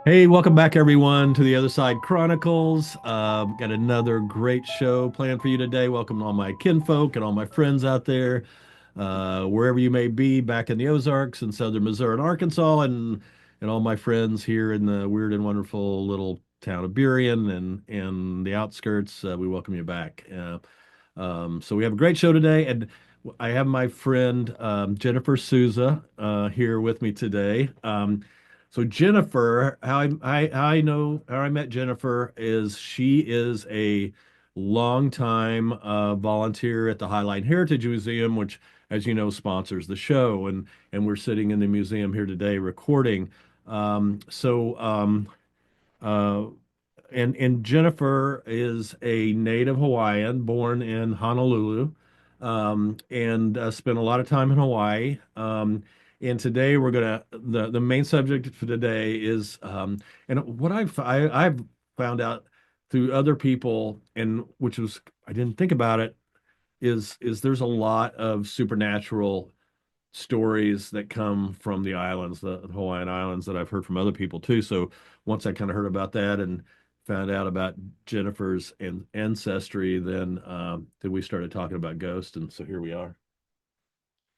Hey, welcome back everyone to the Other Side Chronicles. Got another great show planned for you today. Welcome to all my kinfolk and all my friends out there, wherever you may be, back in the Ozarks and southern Missouri and Arkansas, and all my friends here in the weird and wonderful little town of Burien and the outskirts. We welcome you back. So we have a great show today, and I have my friend Jennifer Sousa here with me today. So Jennifer, how I met Jennifer is she is a longtime volunteer at the Highline Heritage Museum, which, as you know, sponsors the show, and we're sitting in the museum here today recording. Um, so um, uh, and Jennifer is a native Hawaiian, born in Honolulu, and spent a lot of time in Hawaii. And today the main subject for today is and what I've found out through other people, and which was I didn't think about it, is there's a lot of supernatural stories that come from the islands, the Hawaiian Islands, that I've heard from other people too. So once I kind of heard about that and found out about Jennifer's ancestry, then we started talking about ghosts, and so here we are.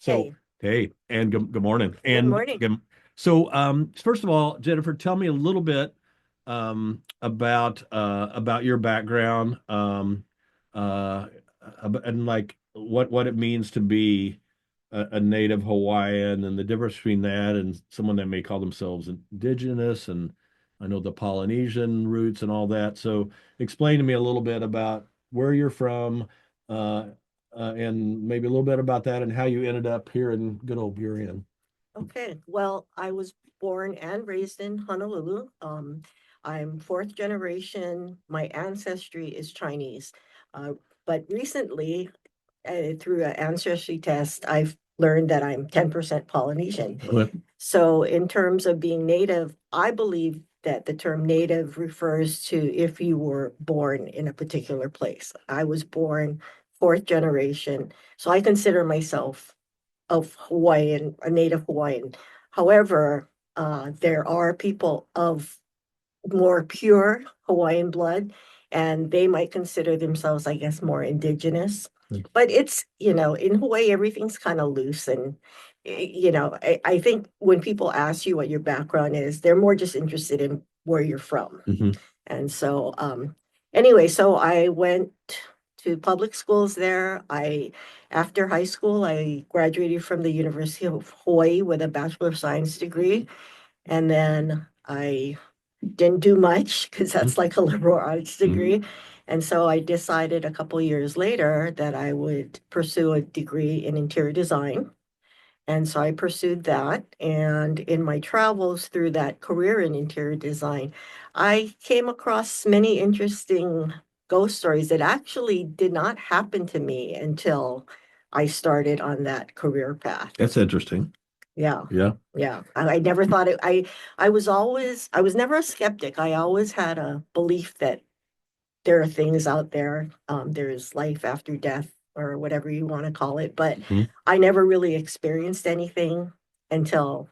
So Hey, hey, and good morning. good morning. First of all, Jennifer, tell me a little bit about your background, uh, and like what it means to be a native Hawaiian, and the difference between that and someone that may call themselves indigenous, and I know the Polynesian roots and all that. So explain to me a little bit about where you're from, uh, and maybe a little bit about that and how you ended up here in good old Burien. Okay, well, I was born and raised in Honolulu. I'm fourth generation. My ancestry is Chinese. Uh, but recently, through an ancestry test, I've learned that I'm 10% Polynesian. So, in terms of being native, I believe that the term native refers to if you were born in a particular place. I was born fourth generation, so I consider myself of Hawaiian, a native Hawaiian. However, there are people of more pure Hawaiian blood, and they might consider themselves, I guess, more indigenous. But it's, in Hawaii, everything's kind of loose. And, I think when people ask you what your background is, they're more just interested in where you're from. Mhm. And so, anyway, so I went to public schools there. After high school, I graduated from the University of Hawaii with a Bachelor of Science degree. And then I didn't do much because that's like a liberal arts Mhm. degree. And so I decided a couple years later that I would pursue a degree in interior design. And so I pursued that. And in my travels through that career in interior design, I came across many interesting ghost stories that actually did not happen to me until I started on that career path. That's interesting. Yeah. Yeah. Yeah. I never thought it, I was never a skeptic. I always had a belief that there are things out there. There's life after death or whatever you want to call it. But Mhm. I never really experienced anything until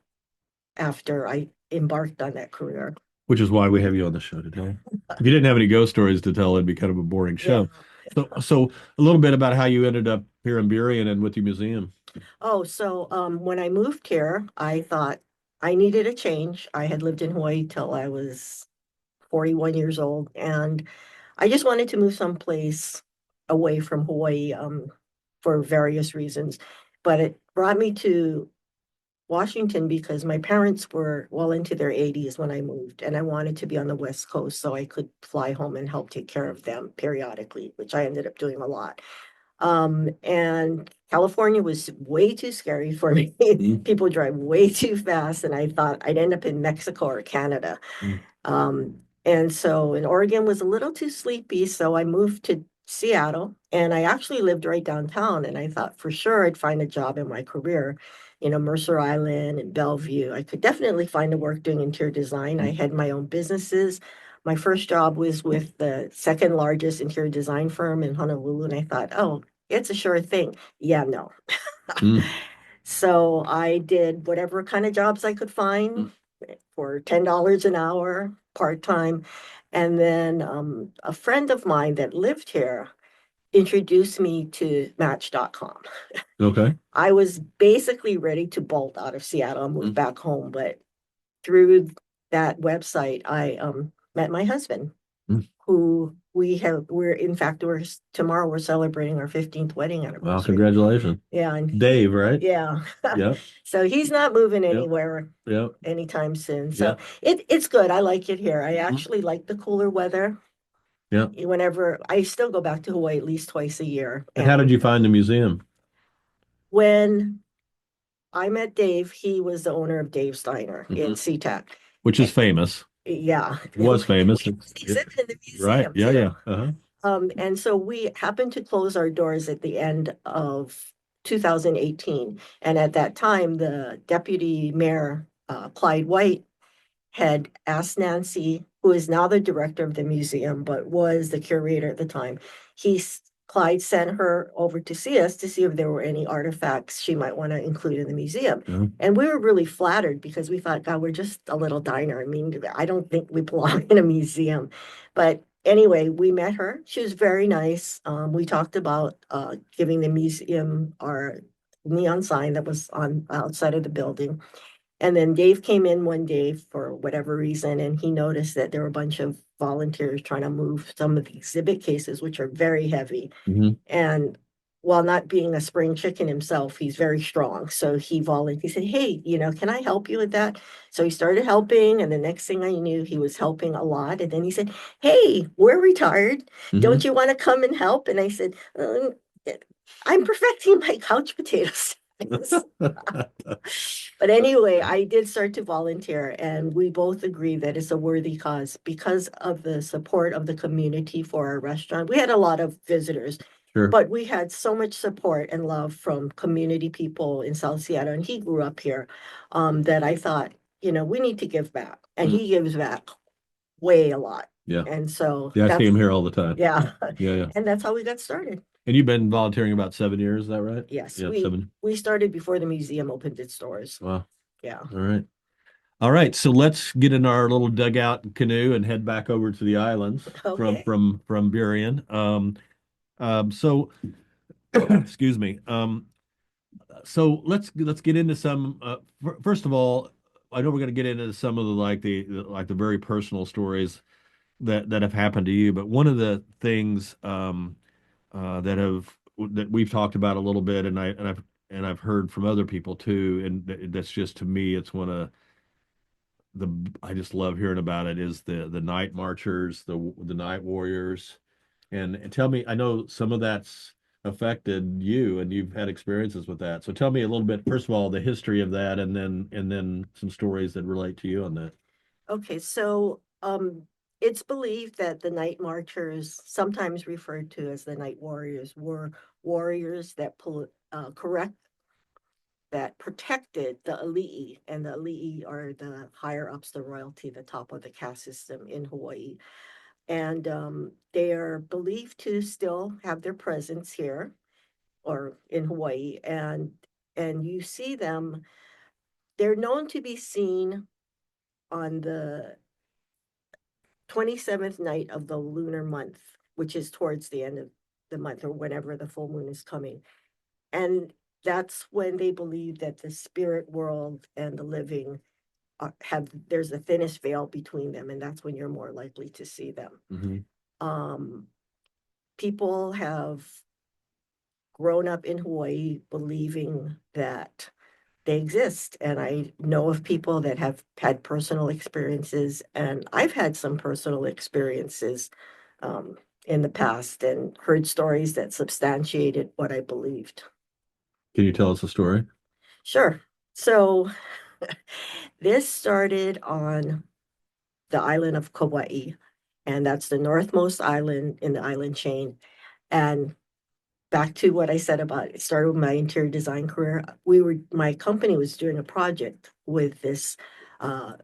after I embarked on that career. Which is why we have you on the show today. If you didn't have any ghost stories to tell, it'd be kind of a boring Yeah. show. So a little bit about how you ended up here in Burien and with your museum. Oh, so when I moved here, I thought I needed a change. I had lived in Hawaii till I was 41 years old, and I just wanted to move someplace away from Hawaii for various reasons. but it brought me to Washington because my parents were well into their 80s when I moved, and I wanted to be on the West Coast so I could fly home and help take care of them periodically, which I ended up doing a lot. And California was way too scary for me. Mm, People drive way too fast, and I thought I'd end up in Mexico or Canada. mm, And so, and Oregon was a little too sleepy, so I moved to Seattle, and I actually lived right downtown. And I thought for sure I'd find a job in my career, Mercer Island and Bellevue. I could definitely find a work doing interior design. I mm. had my own businesses. My first job was with the second largest interior design firm in Honolulu, and I thought, oh, it's a sure thing. Yeah, no. Mm, So I did whatever kind of jobs I could mm. find for $10 an hour, part-time. And then a friend of mine that lived here introduced me to Match.com. Okay. I was basically ready to bolt out of Seattle and move Mm, back home, but through that website, I met my husband, mm. who we're tomorrow we're celebrating our 15th wedding Wow, anniversary. congratulations. Yeah, and Dave, right? yeah. Yep, So he's not moving yep, anywhere yep, anytime soon. So yep. it's good. I like it here. I Mhm. actually like the cooler weather. Yep. Whenever I still go back to Hawaii at least twice a year. And how did And you find the museum? when I met Dave, he was the owner of Dave's Diner in Mhm. SeaTac. Which is famous. Yeah. Was famous. We exhibit in the Right. museum Yeah, too. yeah. Uh-huh. And so we happened to close our doors at the end of 2018. And at that time, the deputy mayor, Clyde White, had asked Nancy, who is now the director of the museum, but was the curator at the time. Clyde sent her over to see us to see if there were any artifacts she might want to include in the museum. Yeah. And we were really flattered because we thought, God, we're just a little diner. I mean, I don't think we belong in a museum. But anyway, we met her. She was very nice. We talked about giving the museum our neon sign that was on outside of the building. And then Dave came in one day for whatever reason, and he noticed that there were a bunch of volunteers trying to move some of the exhibit cases, which are very heavy. Hmm. And while not being a spring chicken himself, he's very strong. So he volunteered. He said, "Hey, can I help you with that?" So he started helping, and the next thing I knew, he was helping a lot. And then he said, "Hey, we're retired. Don't Hmm. you want to come and help?" And I said, "I'm perfecting my couch potatoes." But anyway, I did start to volunteer, and we both agree that it's a worthy cause because of the support of the community for our restaurant. We had a lot of visitors, Sure. but we had so much support and love from community people in South Seattle, and he grew up here, that I thought, we need to give back, and Mm. he gives back way a lot. Yeah. And so Yeah, I see that's, him here all the time. yeah, Yeah, yeah. and that's how we got started. And you've been volunteering about 7 years, is that right? Yes, Yeah, we seven. we started before the museum opened its doors. Wow. Yeah. All right. All right. So let's get in our little dugout canoe and head back over to the islands from Okay. from from Burien. So excuse me. So let's get into some. First of all, I know we're going to get into some of the very personal stories that have happened to you, but one of the things that we've talked about a little bit, and I've heard from other people too, and that's just to me, it's one of the I just love hearing about it is the night marchers, the night warriors, and tell me, I know some of that's affected you, and you've had experiences with that. So tell me a little bit, first of all, the history of that, and then some stories that relate to you on that. Okay, so it's believed that the night marchers, sometimes referred to as the night warriors, were warriors correct that protected the Ali'i, and the Ali'i are the higher ups, the royalty, the top of the caste system in Hawaii, and they are believed to still have their presence here or in Hawaii, and you see them. They're known to be seen on the 27th night of the lunar month, which is towards the end of the month or whenever the full moon is coming. And that's when they believe that the spirit world and the living there's the thinnest veil between them, and that's when you're more likely to see them. Hmm. Um, People have grown up in Hawaii believing that they exist. And I know of people that have had personal experiences, and I've had some personal experiences um, in the past and heard stories that substantiated what I believed. Can you tell us a story? Sure. So this started on the island of Kauai, and that's the northmost island in the island chain. And back to what I said about it started with my interior design career. My company was doing a project with this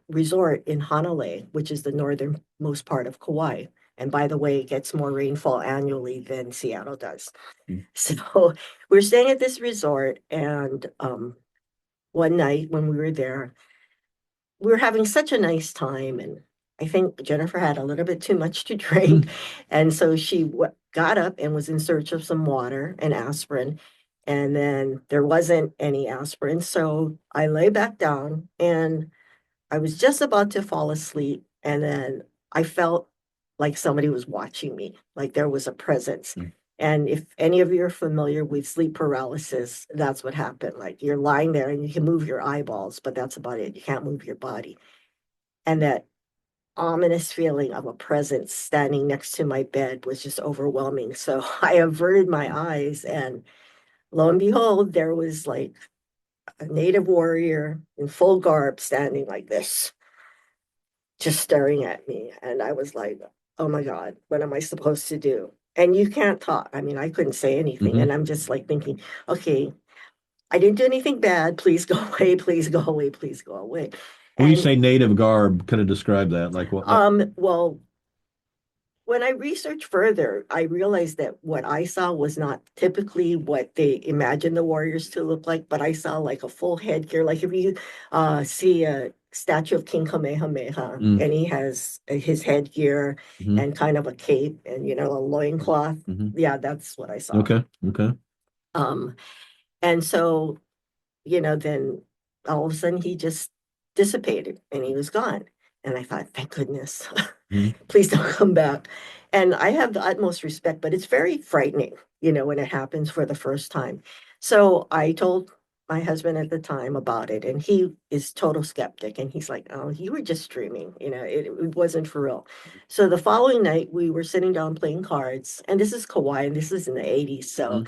resort in Hanalei, which is the northernmost part of Kauai. And by the way, it gets more rainfall annually than Seattle does. Mm. So we're staying at this resort, and one night when we were there, we were having such a nice time, and I think Jennifer had a little bit too much to drink, and so she got up and was in search of some water and aspirin, and then there wasn't any aspirin, so I lay back down and I was just about to fall asleep, and then I felt like somebody was watching me, like there was a presence. Mm. And if any of you are familiar with sleep paralysis, that's what happened. Like you're lying there and you can move your eyeballs, but that's about it. You can't move your body. And that ominous feeling of a presence standing next to my bed was just overwhelming. So I averted my eyes, and lo and behold, there was like a native warrior in full garb standing like this, just staring at me. And I was like, oh my God, what am I supposed to do? And you can't talk. I mean, I couldn't say anything. Hmm. And I'm just like thinking, okay, I didn't do anything bad. Please go away. Please go away. Please go away. When you And say native garb, kind of describe that. Like what? well, when I researched further, I realized that what I saw was not typically what they imagine the warriors to look like, but I saw like a full headgear. Like if you see a statue of King Kamehameha, Mm. and he has his headgear Hmm. and kind of a cape and, a loincloth. Hmm. Yeah, that's what I saw. Okay. Okay. Um, and so, then all of a sudden he just dissipated and he was gone. And I thought, thank goodness. Hmm. Please don't come back. And I have the utmost respect, but it's very frightening, when it happens for the first time. So I told my husband at the time about it, and he is total skeptic. And he's like, oh, you were just dreaming, it wasn't for real. So the following night, we were sitting down playing cards, and this is Kauai, and this is in the 80s. So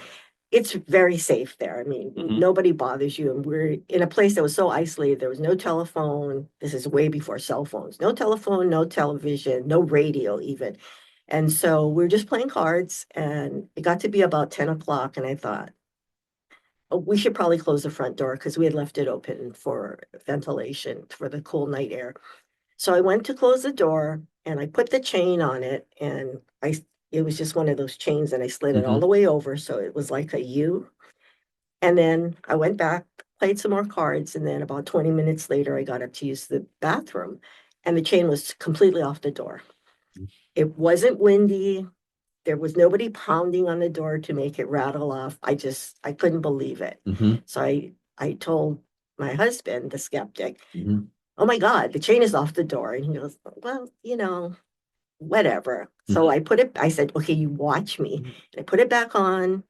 it's very safe there. I mean, Hmm. nobody bothers you. And we're in a place that was so isolated. There was no telephone. This is way before cell phones. No telephone, no television, no radio even. And so we're just playing cards. And it got to be about 10 o'clock. And I thought, oh, we should probably close the front door because we had left it open for ventilation for the cool night air. So I went to close the door and I put the chain on it. And it was just one of those chains, and I slid it all Hmm. the way over. So it was like a U. And then I went back, played some more cards, and then about 20 minutes later, I got up to use the bathroom, and the chain was completely off the door. It wasn't windy. There was nobody pounding on the door to make it rattle off. I couldn't believe it. Hmm. So I told my husband, the skeptic, Hmm. oh my God, the chain is off the door. And he goes, well, whatever. So I said, okay, you watch me. And I put it back on,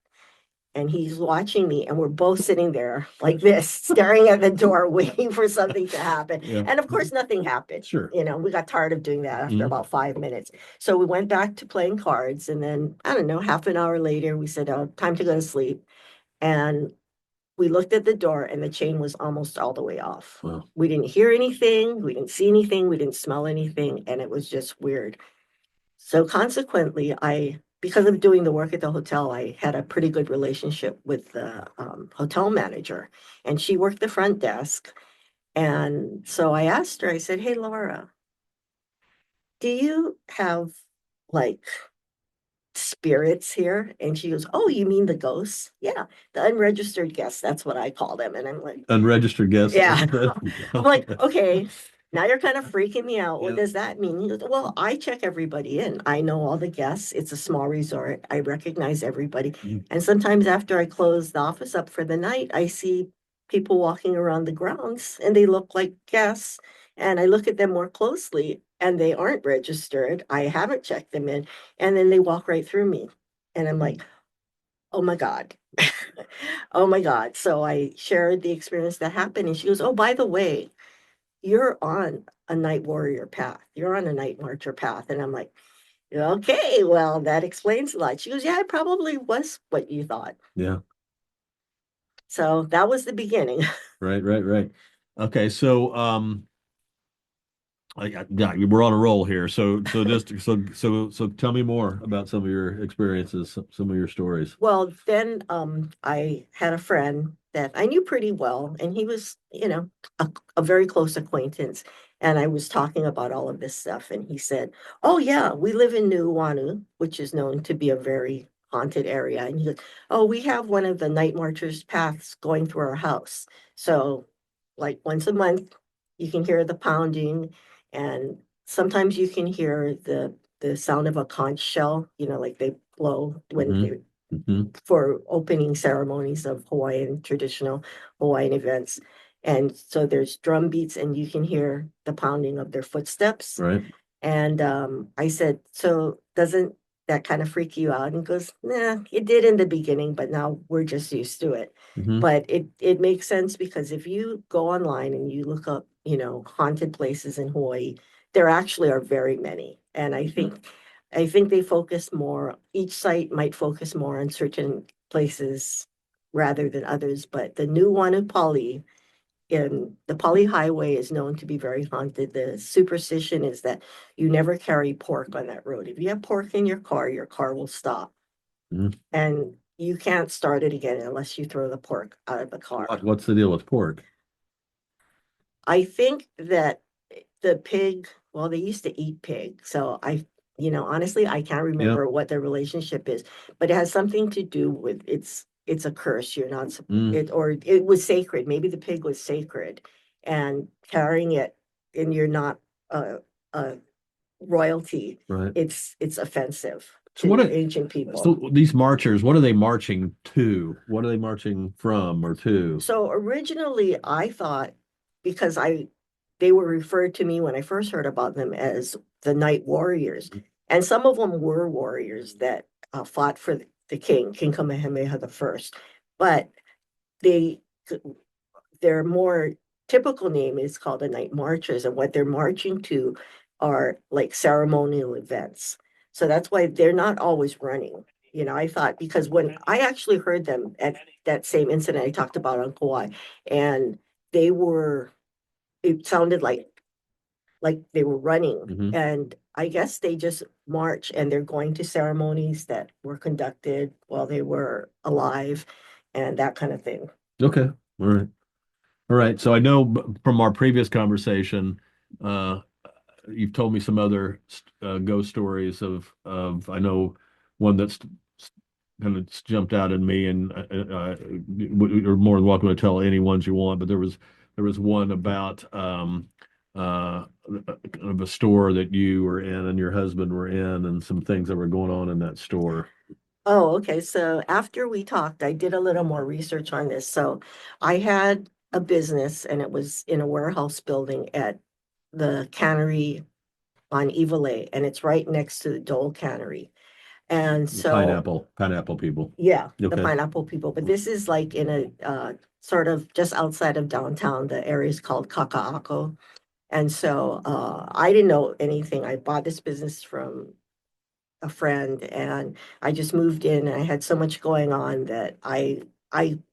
and he's watching me, and we're both sitting there like this, staring at the door, waiting for something to happen. Yeah. And of course, nothing happened. Sure. We got tired of doing that after Hmm. about 5 minutes. So we went back to playing cards. And then, I don't know, half an hour later, we said, oh, time to go to sleep. And we looked at the door, and the chain was almost all the way off. Wow. We didn't hear anything. We didn't see anything. We didn't smell anything. And it was just weird. So consequently, because of doing the work at the hotel, I had a pretty good relationship with the hotel manager, and she worked the front desk. And so I asked her, I said, hey, Laura, do you have like spirits here? And she goes, oh, you mean the ghosts? Yeah, the unregistered guests. That's what I call them. And I'm like, Unregistered guests. yeah. I'm like, okay, now you're kind of freaking me out. What Yeah. does that mean? He goes, well, I check everybody in. I know all the guests. It's a small resort. I recognize everybody. Mhm. And sometimes after I close the office up for the night, I see people walking around the grounds and they look like guests. And I look at them more closely and they aren't registered. I haven't checked them in. And then they walk right through me. And I'm like, Oh my God. Oh my God. So I shared the experience that happened, and she goes, "Oh, by the way, you're on a night warrior path. You're on a night marcher path." And I'm like, "Okay, well, that explains a lot." She goes, "Yeah, it probably was what you thought." Yeah. So that was the beginning. Right, right, right. Okay, so yeah, we're on a roll here. So tell me more about some of your experiences, some of your stories. Well, then I had a friend that I knew pretty well, and he was, a very close acquaintance. And I was talking about all of this stuff, and he said, "Oh yeah, we live in New Wanu, which is known to be a very haunted area." And he goes, "Oh, we have one of the night marchers paths going through our house. So, like once a month, you can hear the pounding, and sometimes you can hear the sound of a conch shell, like they blow when Hmm. they Hmm. for opening ceremonies of Hawaiian traditional Hawaiian events. And so there's drum beats and you can hear the pounding of their footsteps. Right. And I said, "So doesn't that kind of freak you out?" And he goes, "Nah, it did in the beginning, but now we're just used to it." Hmm. But it makes sense because if you go online and you look up, haunted places in Hawaii, there actually are very many. And I think they focus more, each site might focus more on certain places rather than others. But the new one in Pali, in the Pali Highway, is known to be very haunted. The superstition is that you never carry pork on that road. If you have pork in your car will stop. Hmm. And you can't start it again unless you throw the pork out of the car. What's the deal with pork? I think that the pig, well, they used to eat pig. So honestly, I can't Yep. remember what their relationship is, but it has something to do with it's a curse. You're not Mm, it or it was sacred. Maybe the pig was sacred and carrying it and you're not a royalty. right. It's offensive So to ancient people. so these marchers, what are they marching to? What are they marching from or to? So originally I thought because they were referred to me when I first heard about them as the night warriors. And some of them were warriors that fought for the king, King Kamehameha the First. But they their more typical name is called the night marchers, and what they're marching to are like ceremonial events. So that's why they're not always running. I thought because when I actually heard them at that same incident I talked about on Kauai, and they were, it sounded like they were running. Hmm. And I guess they just march and they're going to ceremonies that were conducted while they were alive and that kind of thing. Okay. All right. All right. So I know from our previous conversation, uh, you've told me some other ghost stories I know one that's kind of jumped out at me, and you're more than welcome to tell any ones you want. But there was one about kind of a store that you were in and your husband were in, and some things that were going on in that store. Oh, okay. So after we talked, I did a little more research on this. So I had a business and it was in a warehouse building at the cannery on Evilay, and it's right next to the Dole Cannery. And The so, pineapple people. yeah, the Okay. pineapple people. But this is like in a sort of just outside of downtown. The area is called Kaka'ako. And so I didn't know anything. I bought this business from a friend and I just moved in and I had so much going on that I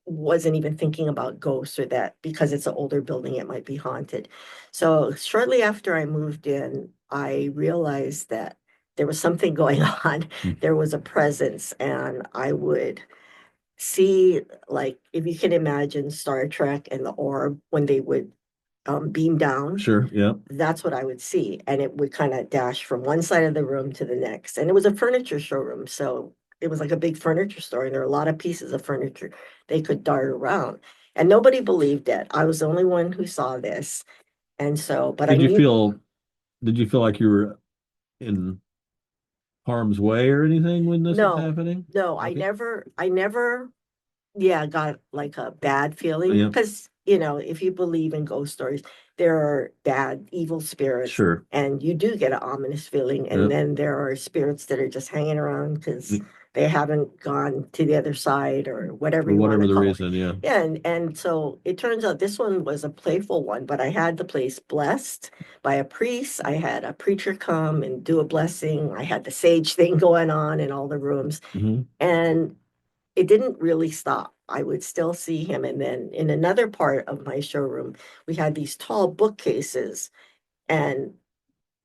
wasn't even thinking about ghosts or that because it's an older building, it might be haunted. So shortly after I moved in, I realized that there was something going on. There was a presence, and I would see, like, if you can imagine Star Trek and the orb when they would beam down, Sure. Yeah. that's what I would see. And it would kind of dash from one side of the room to the next. And it was a furniture showroom. So it was like a big furniture store. And there were a lot of pieces of furniture they could dart around. And nobody believed it. I was the only one who saw this. And so, but I Did you knew, feel did you feel like you were in harm's way or anything when this was no, happening? no, Okay. I never, yeah, got like a bad feeling Yeah. because, if you believe in ghost stories, there are bad, evil spirits, Sure. and you do get an ominous feeling. Yeah. And then there are spirits that are just hanging around because they haven't gone to the other side or whatever For you want whatever to the call it. reason, yeah. Yeah, and so it turns out this one was a playful one, but I had the place blessed by a priest. I had a preacher come and do a blessing. I had the sage thing going on in all the rooms, Hmm. and it didn't really stop. I would still see him. And then in another part of my showroom, we had these tall bookcases, and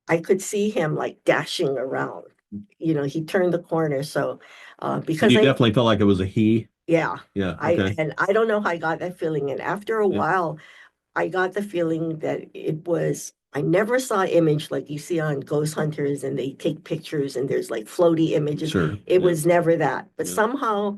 I could see him like dashing around. He turned the corner. So, And because you I, definitely felt like it was a he. yeah, Yeah, okay. I don't know how I got that feeling. And after a Yeah, while, I got the feeling that I never saw an image like you see on Ghost Hunters and they take pictures and there's like floaty images. sure. It Yeah, was never that. But yeah. somehow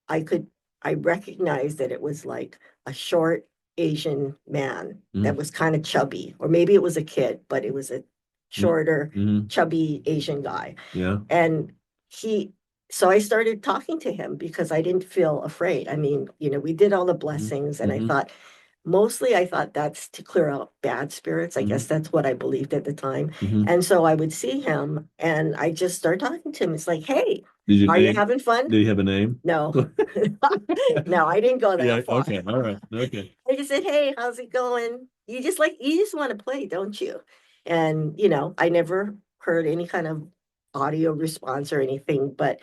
I could, I recognized that it was like a short Asian man that Mm, was kind of chubby, or maybe it was a kid, but it was a mm, shorter, mm, chubby Asian guy. yeah. And he, so I started talking to him because I didn't feel afraid. I mean, we did all the Mm, blessings, and mm, I thought that's to clear out bad spirits. I guess mm, that's what I believed at the time. mm. And so I would see him and I just start talking to him. It's like, hey, Did you are you name? having fun? Did you have a name? No. No, I didn't go Yeah. that far. Okay. All right. Okay. I just said, hey, how's it going? You just want to play, don't you? And, I never heard any kind of audio response or anything, but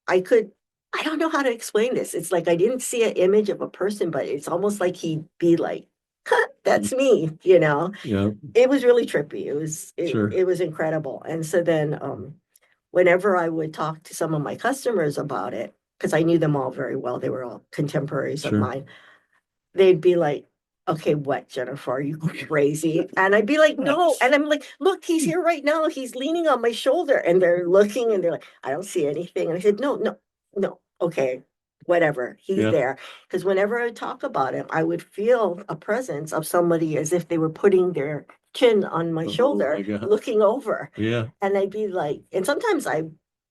I could, I don't know how to explain this. It's like I didn't see an image of a person, but it's almost like he'd be like, huh, Mm, that's me. yeah. It was really trippy. Sure. It was incredible. And so then whenever I would talk to some of my customers about it, because I knew them all very well, they were all contemporaries of Sure. mine, they'd be like, okay, what, Jennifer, are you crazy? And I'd be like, no. And I'm like, look, he's here right now. He's leaning on my shoulder. And they're looking and they're like, I don't see anything. And I said, no, no, no. Okay, whatever. He's Yeah. there. Because whenever I talk about him, I would feel a presence of somebody as if they were putting their chin on my Oh shoulder, my God. looking over. Yeah. And I'd be like, and sometimes I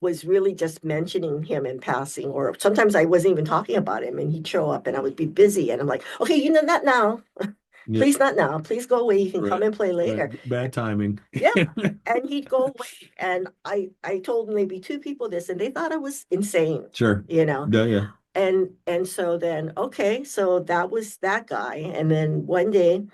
was really just mentioning him in passing, or sometimes I wasn't even talking about him and he'd show up and I would be busy. And I'm like, okay, not now. Yeah. Please, not now. Please go away. You can come Right. and play Right. later. Bad timing. Yeah. And he'd go away. And I told maybe two people this and they thought I was insane, Sure. you know. Yeah. Yeah. And so then, okay, so that was that guy. And then one day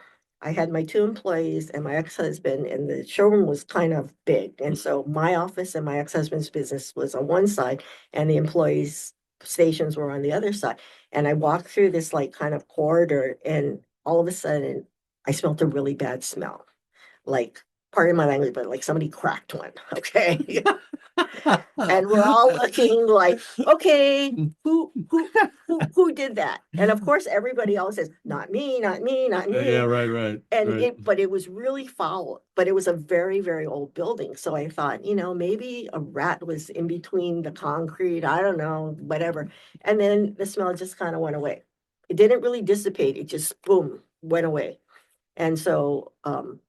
I had my two employees and my ex-husband, and the showroom was kind of big. And so my office and my ex-husband's business was on one side, and the employees' stations were on the other side. And I walked through this like kind of corridor, and all of a sudden I smelled a really bad smell. Like, pardon my language, but like somebody cracked one. Okay. And we're all looking like, okay, who did that? And of course, everybody always says, not me, not me, not Yeah. me. Right. Right. And Right. but it was really foul, but it was a very, very old building. So I thought, maybe a rat was in between the concrete. I don't know, whatever. And then the smell just kind of went away. It didn't really dissipate. It just, boom, went away. And so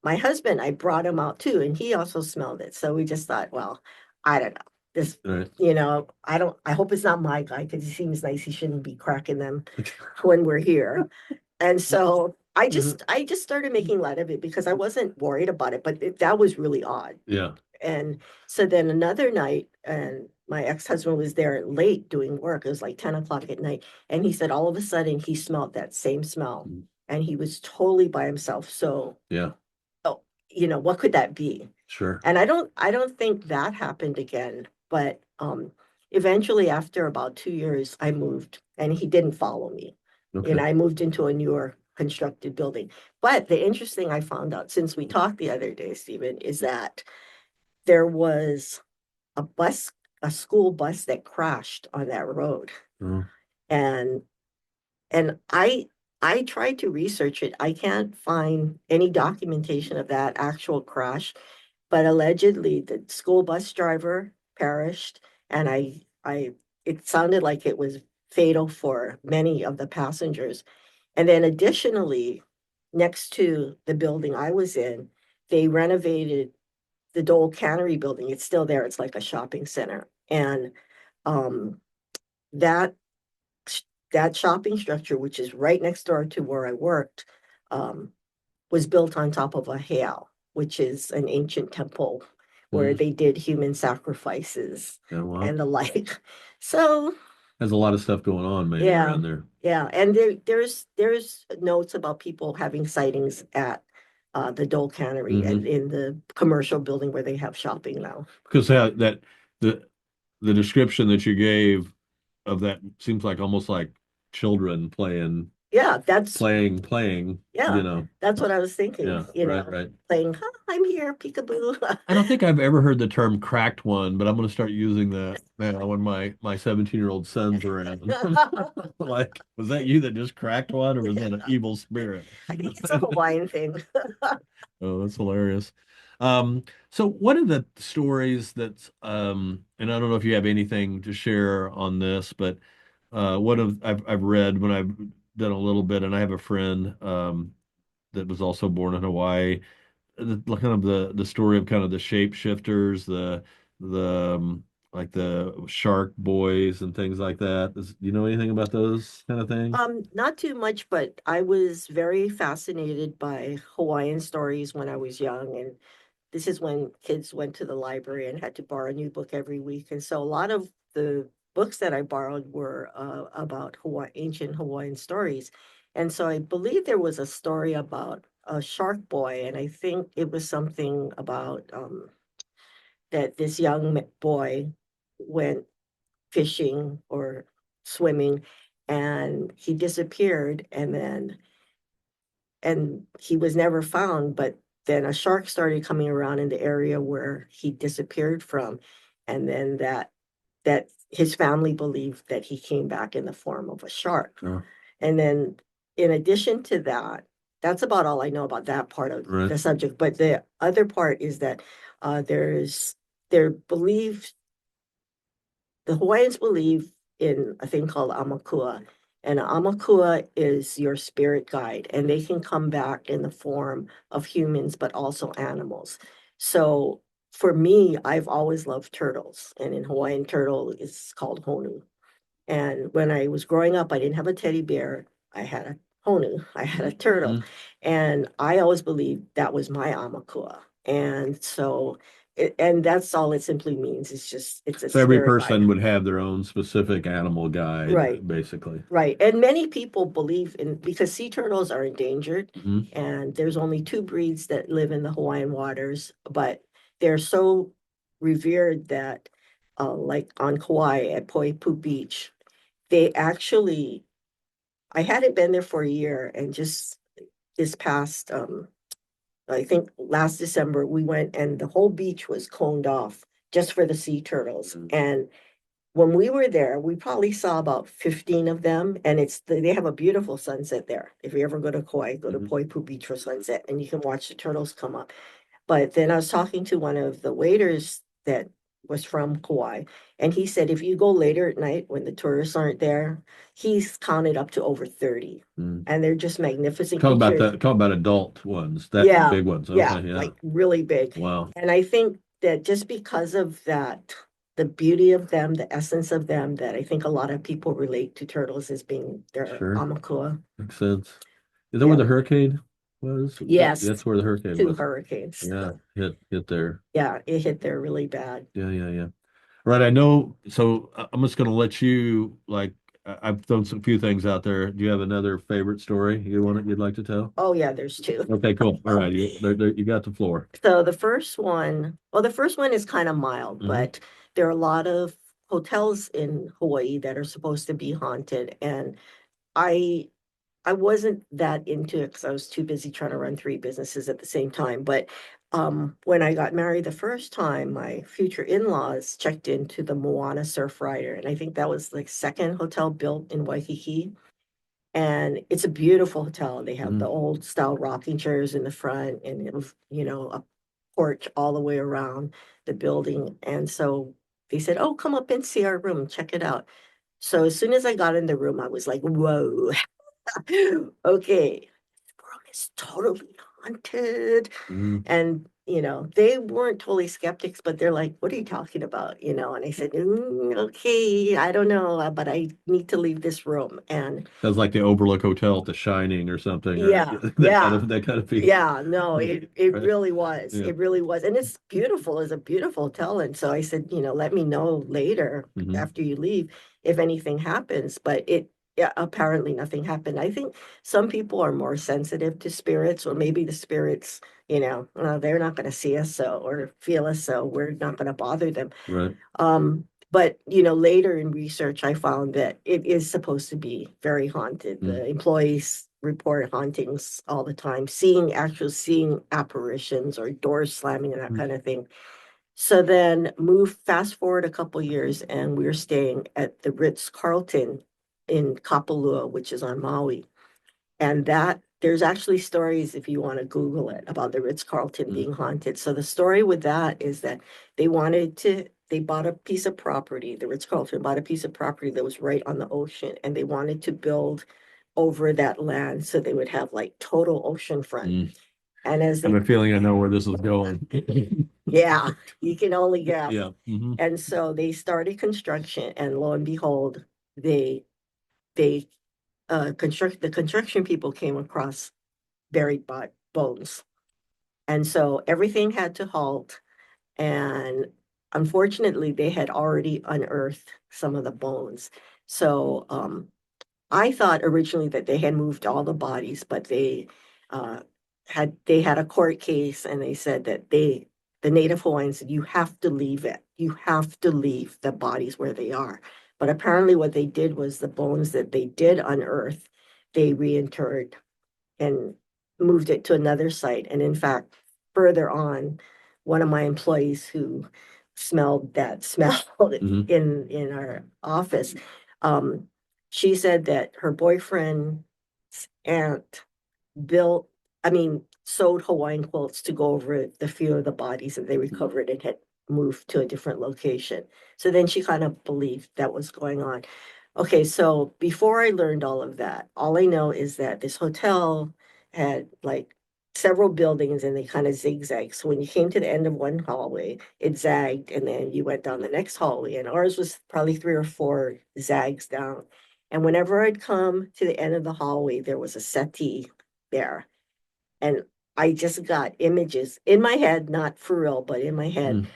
my husband, I brought him out too, and he also smelled it. So we just thought, well, I don't know. This, Right. I hope it's not my guy because he seems nice. He shouldn't be cracking them when we're here. And so Mhm. I just started making light of it because I wasn't worried about it, but that was really odd. Yeah. And so then another night, and my ex-husband was there late doing work. It was like 10 o'clock at night. And he said all of a sudden he smelled that same smell Mm, and he was totally by himself. So, yeah. oh, what could that be? Sure. And I don't think that happened again. But eventually after about 2 years, I moved and he didn't follow me. Okay. I moved into a newer constructed building. But the interesting I found out since we talked the other day, Stephen, is that there was a bus, a school bus that crashed on that road. Oh, And I tried to research it. I can't find any documentation of that actual crash, but allegedly the school bus driver perished, and I it sounded like it was fatal for many of the passengers. And then additionally, next to the building I was in, they renovated the Dole Cannery building. It's still there. It's like a shopping center. And um, that that shopping structure, which is right next door to where I worked, um, was built on top of a heiau, which is an ancient temple where Mm. they did human sacrifices Yeah, well, and the like. So there's a lot of stuff going on maybe yeah, around there. yeah, and there's notes about people having sightings at the Dole Cannery and Hmm. in the commercial building where they have shopping now. Because that the the description that you gave of that seems like almost like children Yeah, playing, yeah, that's what I was thinking, yeah, right, right. playing, huh, I'm here, peekaboo. I don't think I've ever heard the term cracked one, but I'm going to start using that now when my 17-year-old son's around. Like, was that you that just cracked one, or was that an evil spirit? I think it's a Hawaiian thing. Oh, that's hilarious. So one of the stories that's and I don't know if you have anything to share on this, but one of I've read when I've done a little bit, and I have a friend that was also born in Hawaii. Kind of the story of kind of the shapeshifters, the like the shark boys and things like that. Do you know anything about those kind of things? Not too much, but I was very fascinated by Hawaiian stories when I was young, and this is when kids went to the library and had to borrow a new book every week. And so a lot of the books that I borrowed were about ancient Hawaiian stories. And so I believe there was a story about a shark boy, and I think it was something about that this young boy went fishing or swimming and he disappeared and he was never found, but then a shark started coming around in the area where he disappeared from, and then that his family believed that he came back in the form of a shark. Oh, And then in addition to that, that's about all I know about that part of right. the subject. But the other part is that there's their belief the Hawaiians believe in a thing called amakua, and amakua is your spirit guide, and they can come back in the form of humans, but also animals. So for me, I've always loved turtles, and in Hawaiian, turtle is called honu. And when I was growing up, I didn't have a teddy bear. I had a honu. I had a turtle. Mhm. And I always believed that was my amakua. And so, and that's all it simply means. It's a So every spirit guide. person would have their own specific animal Right, guide, basically. right. And many people believe in, because sea turtles are endangered, Hmm. and there's only two breeds that live in the Hawaiian waters, but they're so revered that, like on Kauai at Poipu Beach, they actually, I hadn't been there for a year, and just this past I think last December we went and the whole beach was coned off just for the sea turtles. Mm. And when we were there, we probably saw about 15 of them, and they have a beautiful sunset there. If you ever go to Kauai, go to Hmm. Poipu Beach for sunset, and you can watch the turtles come up. But then I was talking to one of the waiters that was from Kauai, and he said if you go later at night when the tourists aren't there, he's counted up to over 30. Mm. And they're just magnificent creatures. Talk about adult ones, that Yeah, big ones. yeah, Okay, yeah. like really big. Wow. And I think that just because of that, the beauty of them, the essence of them, that I think a lot of people relate to turtles as being their Sure. amakua. Makes sense. Is that where Yeah. the hurricane was? Yes, That's where the hurricane two was. hurricanes. Yeah, hit there. Yeah, it hit there really bad. Yeah, yeah, yeah. Right, I know. So I'm just going to let you like I've thrown some few things out there. Do you have another favorite story you'd like to tell? Oh yeah, there's two. Okay, cool. All right, you got the floor. So the first one is kind of mild, Hmm. but there are a lot of hotels in Hawaii that are supposed to be haunted, and I I wasn't that into it because I was too busy trying to run three businesses at the same time. But when I got married the first time, my future in-laws checked into the Moana Surf Rider, and I think that was like second hotel built in Waikiki. And it's a beautiful hotel. They have the Hmm. old style rocking chairs in the front, and it was, a porch all the way around the building. And so they said, "Oh, come up and see our room, check it out." So as soon as I got in the room, I was like, "Whoa, okay, this room is totally haunted." Hmm. And they weren't totally skeptics, but they're like, what are you talking about? And I said, okay, I don't know, but I need to leave this room. And Sounds like the Overlook Hotel at The Shining or something, right? yeah, yeah, That kind of feel. yeah, no, it Right? really was. Yeah. It really was. And it's beautiful. It's a beautiful hotel. And so I said, let me know later Hmm. after you leave if anything happens. But yeah, apparently nothing happened. I think some people are more sensitive to spirits, or maybe the spirits, they're not going to see us so or feel us, so we're not going to bother them. Right. But later in research, I found that it is supposed to be very haunted. Mm. The employees report hauntings all the time, seeing apparitions or doors slamming and that Mm. kind of thing. So then move fast forward a couple years, and we're staying at the Ritz-Carlton in Kapalua, which is on Maui. And that there's actually stories, if you want to Google it, about the Ritz-Carlton Mm. being haunted. So the story with that is that they bought a piece of property, the Ritz-Carlton bought a piece of property that was right on the ocean, and they wanted to build over that land so they would have like total ocean front. Mm. And as I have they, a feeling I know where this is going. yeah, you can only guess. Yeah. Hmm. And so they started construction, and lo and behold, they they the construction people came across buried bones. And so everything had to halt. And unfortunately, they had already unearthed some of the bones. So I thought originally that they had moved all the bodies, but uh, they had a court case, and they said that the Native Hawaiians said, you have to leave it. You have to leave the bodies where they are. But apparently, what they did was the bones that they did unearth, they reinterred and moved it to another site. And in fact, further on, one of my employees who smelled that smell Hmm. in our office, um, she said that her boyfriend's aunt built, I mean, sewed Hawaiian quilts to go over the few of the bodies that they recovered and had moved to a different location. So then she kind of believed that was going on. Okay, so before I learned all of that, all I know is that this hotel had like several buildings, and they kind of zigzagged. So when you came to the end of one hallway, it zagged, and then you went down the next hallway, and ours was probably three or four zags down. And whenever I'd come to the end of the hallway, there was a settee there. And I just got images in my head, not for real, but in my head. Mm.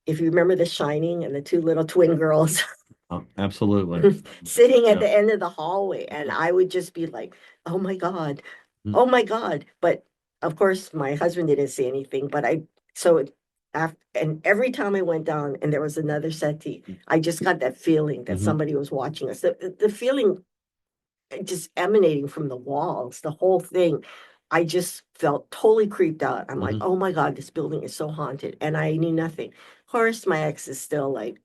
If you remember The Shining and the two little twin girls Oh, absolutely. sitting at Yeah. the end of the hallway, and I would just be like, oh my God, Mm. oh my God. But of course, my husband didn't say anything, but so after, and every time I went down and there was another settee, I just got that feeling that Hmm. somebody was watching us. The feeling just emanating from the walls, the whole thing. I just felt totally creeped out. I'm like, Hmm. oh my God, this building is so haunted. And I knew nothing. Of course, my ex is still like,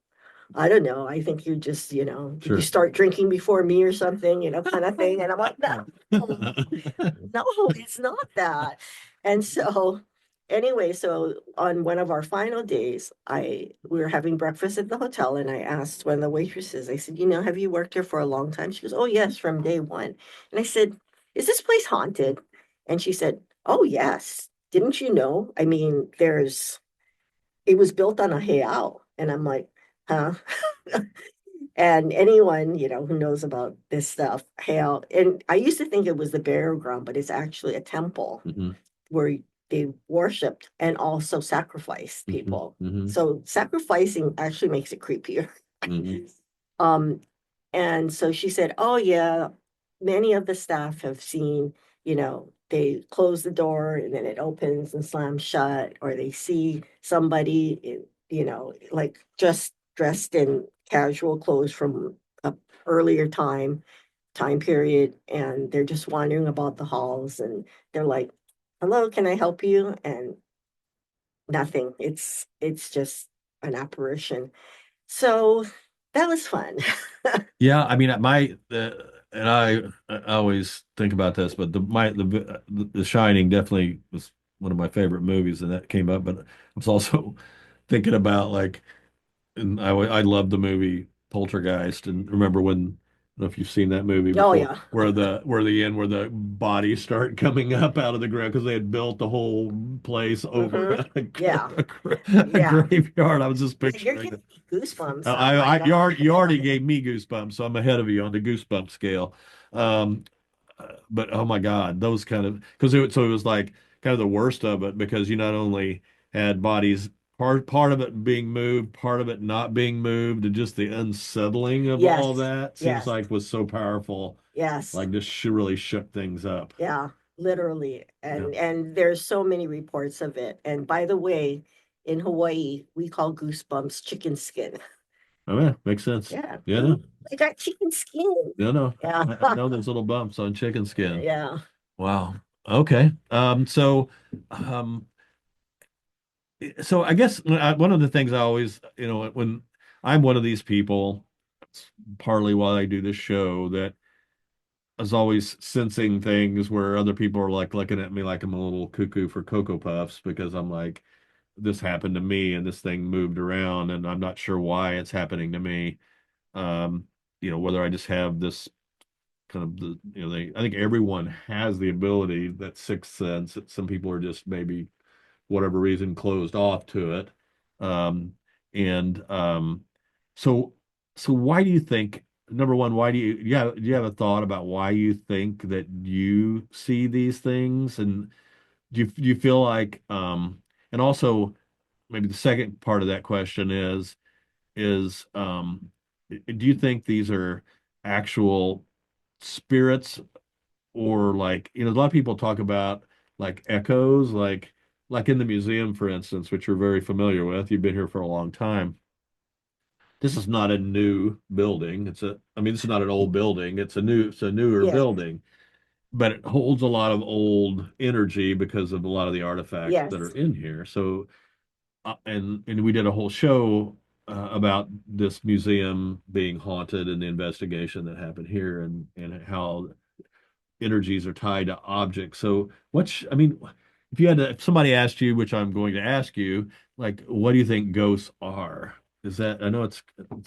I don't know. I think you just, did you Sure. start drinking before me or something, kind of thing. And I'm like, no, no, it's not that. And so, anyway, so on one of our final days, we were having breakfast at the hotel, and I asked one of the waitresses, I said, have you worked here for a long time? She goes, oh, yes, from day one. And I said, is this place haunted? And she said, oh, yes. Didn't you know? I mean, it was built on a heiau. And I'm like, huh? And anyone, who knows about this stuff, heiau, and I used to think it was the burial ground, but it's actually a temple Hmm. where they worshipped and also sacrificed Hmm. people. Hmm. So sacrificing actually makes it creepier. Hmm. Um, and so she said, oh yeah, many of the staff have seen, they close the door and then it opens and slams shut, or they see somebody, like just dressed in casual clothes from a earlier time period, and they're just wandering about the halls, and they're like, hello, can I help you? And nothing. It's just an apparition. So that was fun. Yeah, I mean, and I always think about this, but the Shining definitely was one of my favorite movies, and that came up. But I was also thinking about like, and I love the movie Poltergeist, and remember when know if you've seen that movie Oh before, yeah. where the bodies start coming up out of the ground because they had built the whole place over Hmm. Yeah. a Yeah. graveyard. I was just Yeah, you're picturing giving it. me goosebumps. Oh my You God. you already gave me goosebumps, so I'm ahead of you on the goosebump scale. Um, but oh my God, those kind of because so it was like kind of the worst of it because you not only had bodies part of it being moved, part of it not being moved, and just the unsettling of all Yes. that seems Yes. like was so powerful. Yes. Like just really shook things up. Yeah, literally. Yeah. And there's so many reports of it. And by the way, in Hawaii, we call goosebumps chicken skin. Oh yeah, makes sense. Yeah. Yeah, Ooh, no, I got chicken skin. no, no. Yeah. I know those little bumps on chicken skin. Yeah. Wow. Okay. Um, so I guess one of the things I always, when I'm one of these people, it's partly why I do this show, that is always sensing things where other people are like looking at me like I'm a little cuckoo for Cocoa Puffs because I'm like, this happened to me and this thing moved around and I'm not sure why it's happening to me. Um, whether I just have this kind of I think everyone has the ability, that sixth sense, that some people are just maybe whatever reason closed off to it. Um, and so so why do you think, number one, why do you have a thought about why you think that you see these things? And do you feel like and also maybe the second part of that question is do you think these are actual spirits, or like a lot of people talk about like echoes, like in the museum, for instance, which you're very familiar with. You've been here for a long time. This is not a new building. I mean, this is not an old building. It's a newer Yes. building, but it holds a lot of old energy because of a lot of the artifacts that are Yes. in here. So, and we did a whole show about this museum being haunted and the investigation that happened here, and how energies are tied to objects. So I mean, if somebody asked you, which I'm going to ask you, like, what do you think ghosts are? I know it's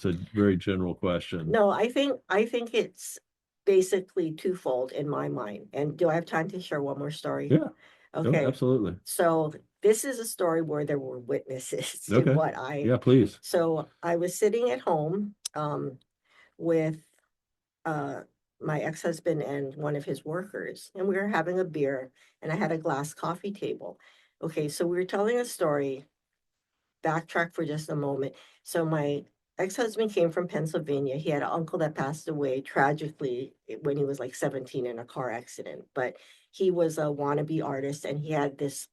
a very general question. No, I think it's basically twofold in my mind. And do I have time to share one more story? Yeah. Oh, Okay. absolutely. So this is a story where there were witnesses to Okay. what I Yeah, please. so I was sitting at home with uh my ex-husband and one of his workers, and we were having a beer, and I had a glass coffee table. Okay, so we were telling a story. Backtrack for just a moment. So my ex-husband came from Pennsylvania. He had an uncle that passed away tragically when he was like 17 in a car accident, but he was a wannabe artist and he had this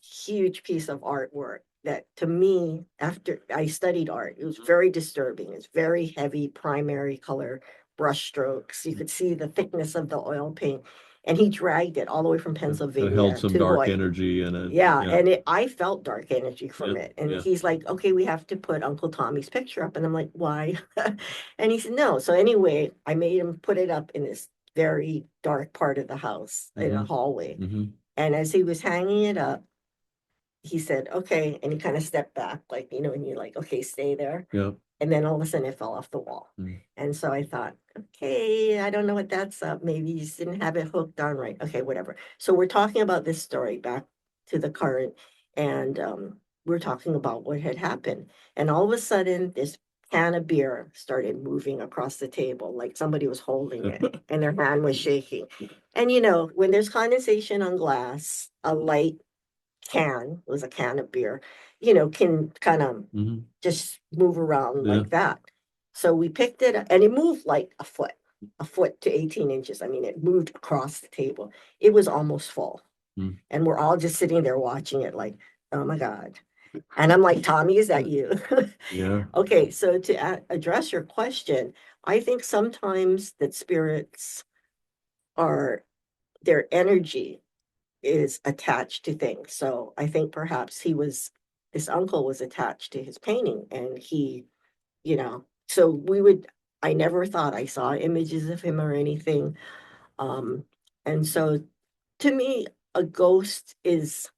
huge piece of artwork that, to me, after I studied art, it was very disturbing. It's very heavy primary color brush strokes. You could see the thickness of the oil paint. And he dragged it all the way from It held Pennsylvania some to dark Hawaii. energy in it. Yeah, Yeah. and I felt dark energy Yeah. from it. And Yeah. he's like, okay, we have to put Uncle Tommy's picture up. And I'm like, why? And he said, no. So anyway, I made him put it up in this very dark part of the house in a Mm-hmm. hallway. Mm-hmm. And as he was hanging it up, he said, okay. And he kind of stepped back, like, and you're like, okay, stay there. Yeah. And then all of a sudden it fell off the wall. Mm. And so I thought, okay, I don't know what that's up. Maybe you just didn't have it hooked on right. Okay, whatever. So we're talking about this story back to the current, and we're talking about what had happened. And all of a sudden, this can of beer started moving across the table, like somebody was holding it and their hand was shaking. And when there's condensation on glass, a light can, it was a can of beer, can kind of Mm-hmm. just move around Yeah. like that. So we picked it up and it moved like a foot to 18 inches. I mean, it moved across the table. It was almost full. Mm. And we're all just sitting there watching it like, oh my God. And I'm like, Tommy, is that you? Yeah. Okay, so to address your question, I think sometimes that spirits are, their energy is attached to things. So I think perhaps this uncle was attached to his painting and so I never thought I saw images of him or anything. Um, and so to me, a ghost is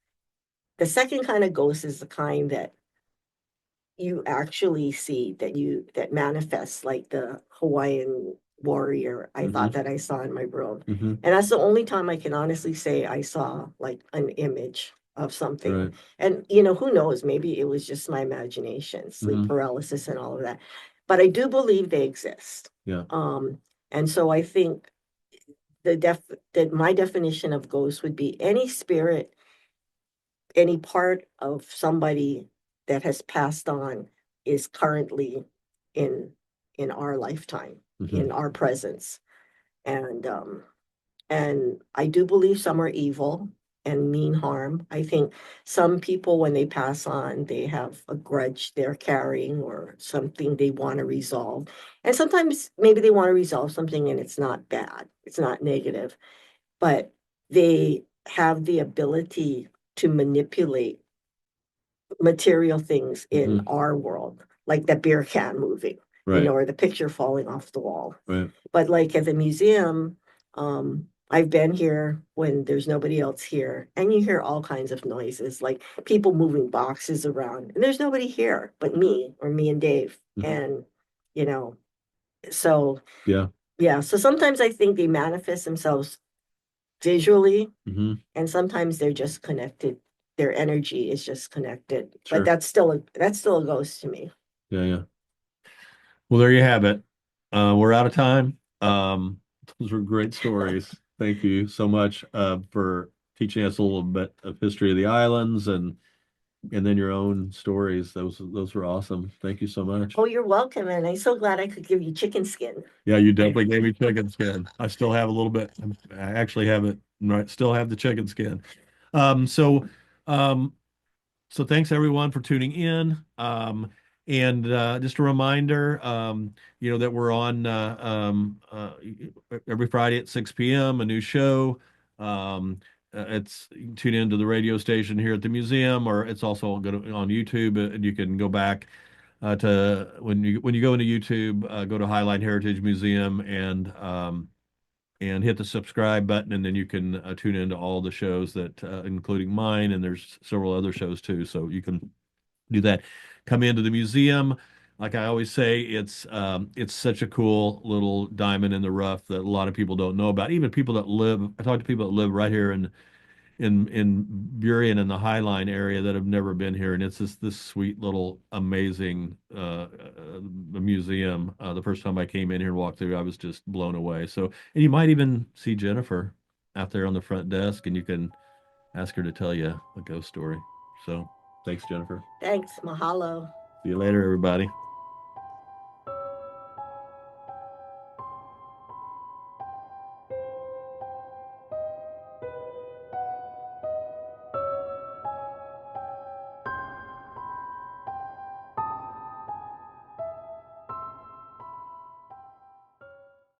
the second kind of ghost is the kind that you actually see that manifests like the Hawaiian warrior I thought Hmm. that I saw in my room. Hmm. And that's the only time I can honestly say I saw like an image of something. Right. And, who knows, maybe it was just my imagination, sleep Hmm. paralysis and all of that. But I do believe they exist. Yeah. Um, and so I think the def that my definition of ghost would be any spirit, any part of somebody that has passed on is currently in in our lifetime, in Hmm. our presence. And I do believe some are evil and mean harm. I think some people, when they pass on, they have a grudge they're carrying or something they want to resolve. And sometimes maybe they want to resolve something and it's not bad, it's not negative, but they have the ability to manipulate material things in Hmm. our world, like the beer can moving, Right. or the picture falling off the wall. Right. But like at the museum, I've been here when there's nobody else here, and you hear all kinds of noises, like people moving boxes around, and there's nobody here but me or me and Dave. Hmm. And, you know, so Yeah. yeah, so sometimes I think they manifest themselves visually, Hmm. and sometimes they're just connected. Their energy is just connected, but Sure. that's still a ghost to me. Yeah. Yeah. Well, there you have it. We're out of time. Those were great stories. Thank you so much for teaching us a little bit of history of the islands and then your own stories. Those were awesome. Thank you so much. Oh, you're welcome, and I'm so glad I could give you chicken skin. Yeah, you definitely gave me chicken skin. I still have a little bit. I actually have it. Right, still have the chicken skin. Um, so, um, so thanks everyone for tuning in. And just a reminder, that we're on every Friday at 6 p.m. a new show. It's you can tune into the radio station here at the museum, or it's also going on YouTube, and you can go back to when you go into YouTube, go to Highline Heritage Museum and hit the subscribe button, and then you can tune into all the shows that, including mine, and there's several other shows too. So you can do that. Come into the museum. Like I always say, it's such a cool little diamond in the rough that a lot of people don't know about. Even people that live, I talk to people that live right here in Burien in the Highline area that have never been here, and it's just this sweet little amazing museum. The first time I came in here and walked through, I was just blown away. So, and you might even see Jennifer out there on the front desk, and you can ask her to tell you a ghost story. So, thanks, Jennifer. Thanks, mahalo. See you later, everybody.